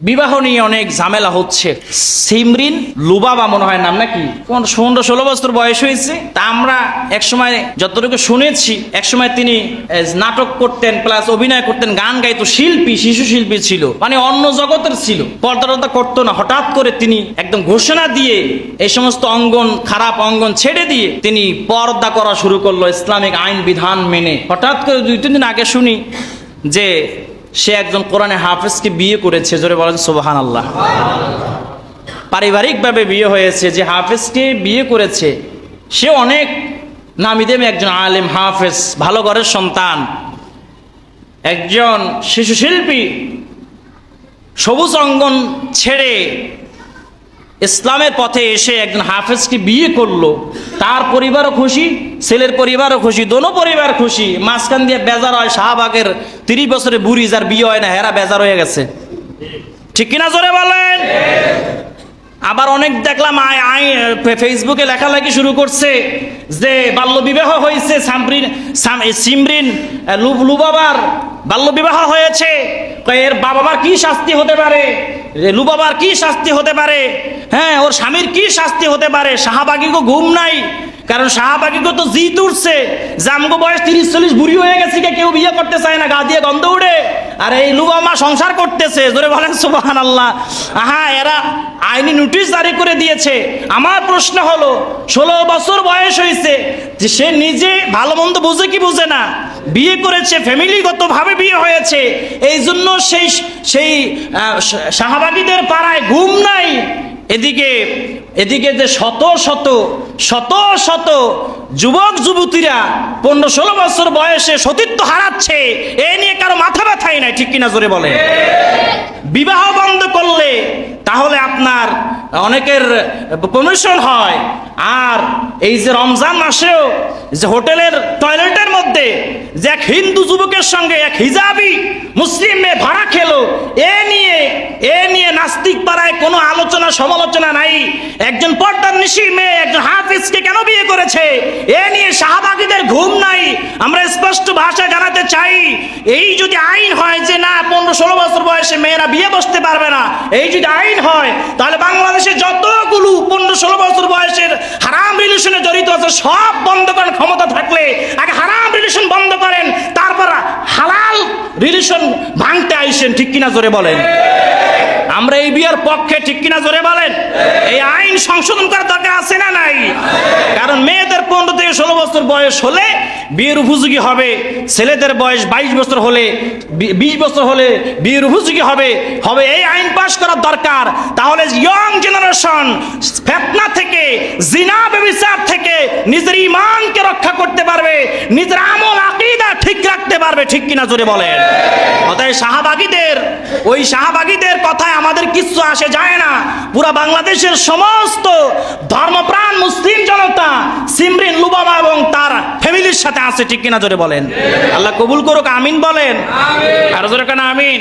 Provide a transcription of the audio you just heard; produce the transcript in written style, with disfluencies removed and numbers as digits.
বিবাহ নিয়ে অনেক ঝামেলা হচ্ছে। সিমরিন লুবাবা মনে হয় নাম, নাকি 15-16 বছর বয়স হয়েছে। তা আমরা একসময় যতটুকু শুনেছি, একসময় তিনি নাটক করতেন, প্লাস অভিনয় করতেন, গান গাইতো, শিল্পী, শিশু শিল্পী ছিল, মানে অন্য জগতের ছিল, পর্দা করতো না। হঠাৎ করে তিনি একদম ঘোষণা দিয়ে এই সমস্ত অঙ্গন, খারাপ অঙ্গন ছেড়ে দিয়ে তিনি পর্দা করা শুরু করলো ইসলামিক আইন বিধান মেনে। হঠাৎ করে 2-3 দিন আগে শুনি যে সে একজন কোরআনে হাফেজকে বিয়ে করেছে। জোরে বলেন সুবহানাল্লাহ। পারিবারিকভাবে বিয়ে হয়েছে। যে হাফেজকে বিয়ে করেছে সে অনেক নামি দামি একজন আলেম, হাফেজ, ভালো ঘরের সন্তান, একজন শিশু শিল্পী। সবুজ অঙ্গন ছেড়ে ইসলামের পথে এসে একজন হাফেজকে বিয়ে করলো। তার পরিবারও খুশি, ছেলের পরিবারও খুশি, দোনো পরিবার খুশি। মাঝখান দিয়ে বেজার হয় শাহবাগের 30 বছরের বুড়ি, যার বিয়ে হয় না, হেরা বেজার হয়ে গেছে। ঠিক কিনা জোরে বলেন। আবার অনেক দেখলাম ফেসবুকে লেখালেখি শুরু করছে যে বাল্য বিবাহ হয়েছে, সিমরিন লুবাবার বাল্য বিবাহ হয়েছে। এর বাবার কি শাস্তি হতে পারে, লুবাবার কি শাস্তি হতে পারে, হ্যাঁ, ওর স্বামীর কি শাস্তি হতে পারে। শাহবাগীকে ঘুম নাই, কারণ শাহবাগীকে তো জিত উঠছে, জামগো বয়স 30-40 বুড়ি হয়ে গেছে, কেউ বিয়ে করতে চায় না, গা দিয়ে গন্ধ উড়ে। আর এই লুবামা সংসার করতেছে। জোরে বলেন সুবহানাল্লাহ। এরা আইনি নোটিশ জারি করে দিয়েছে। আমার প্রশ্ন হলো, 16 বছর বয়স হয়েছে, যে সে নিজে ভালো মন্দ বুঝে কি বুঝে না, বিয়ে করেছে, ফ্যামিলিগতভাবে বিয়ে হয়েছে, এই জন্য সেই শাহবাগীদের পাড়ায় ঘুম নাই। এদিকে যে শত শত যুবক যুবতীরা 15-16 বছর বয়সে সতীত্ব হারাচ্ছে, এ নিয়ে কারো মাথা ব্যথাই নাই। ঠিক কিনা জোরে বলে। বিবাহ বন্ধ করলে তাহলে আপনার অনেকের কমিশন হয়। আর এই যে রমজান মাসেও যে হোটেলের টয়লেটের মধ্যে যে এক হিন্দু যুবকের সঙ্গে এক হিজাবি মুসলিম মেয়ে ভাড়া খেলো, এ নিয়ে নাস্তিক পাড়ায় কোনো আলোচনা সমালোচনা নাই। একজন পর্দার নিশি মেয়ে একজন হাফিজকে কেন বিয়ে করেছে, এ নিয়ে শাহবাগীদের ঘুম নাই। আমরা স্পষ্ট ভাষায় জানাতে চাই, এই যদি আইন হয় যে না 15-16 বছর বয়সে মেয়েরা বিয়ে বসতে পারবে না, এই যদি আইন হয়, তাহলে বাংলাদেশে যতগুলো 15-16 বছর বয়সের হারাম রিলেশনে জড়িত আছে সব বন্ধ করার ক্ষমতা থাকলে আগে হারাম রিলেশন বন্ধ করেন, তারপর হালাল রিলেশন ভাঙতে আইসেন। ঠিক কিনা জোরে বলেন। আমরা এই বিয়ের পক্ষে। ঠিক কিনা জোরে বলেন। এই আইন সংশোধন করার দরকার আছে না নাই? কারণ মেয়েদের 15-16 বছর বয়স হলে বিয়ের উপযোগী হবে, ছেলেদের বয়স 22 বছর হলে 20 বছর হলে বিয়ের উপযোগী হবে। এই আইন পাস করার দরকার। তাহলে ইয়ং জেনারেশন ফিতনা থেকে, জিনা ব্যভিচার থেকে নিজের ঈমানকে রক্ষা করতে পারবে, নিজের আমল আকীদা ঠিক রাখতে পারবে। ঠিক কিনা জোরে বলেন। অতএব ওই শাহবাগীদের কথায় আমাদের কিচ্ছু আসে যায় না। পুরা বাংলাদেশের সমস্ত ধর্মপ্রাণ মুসলিম জনতা সিমরিন লুবাবা এবং তার ফ্যামিলির সাথে আছে। ঠিক কিনা জোরে বলেন। আল্লাহ কবুল করুক। আমিন বলেন। আর জোরে কেন আমিন।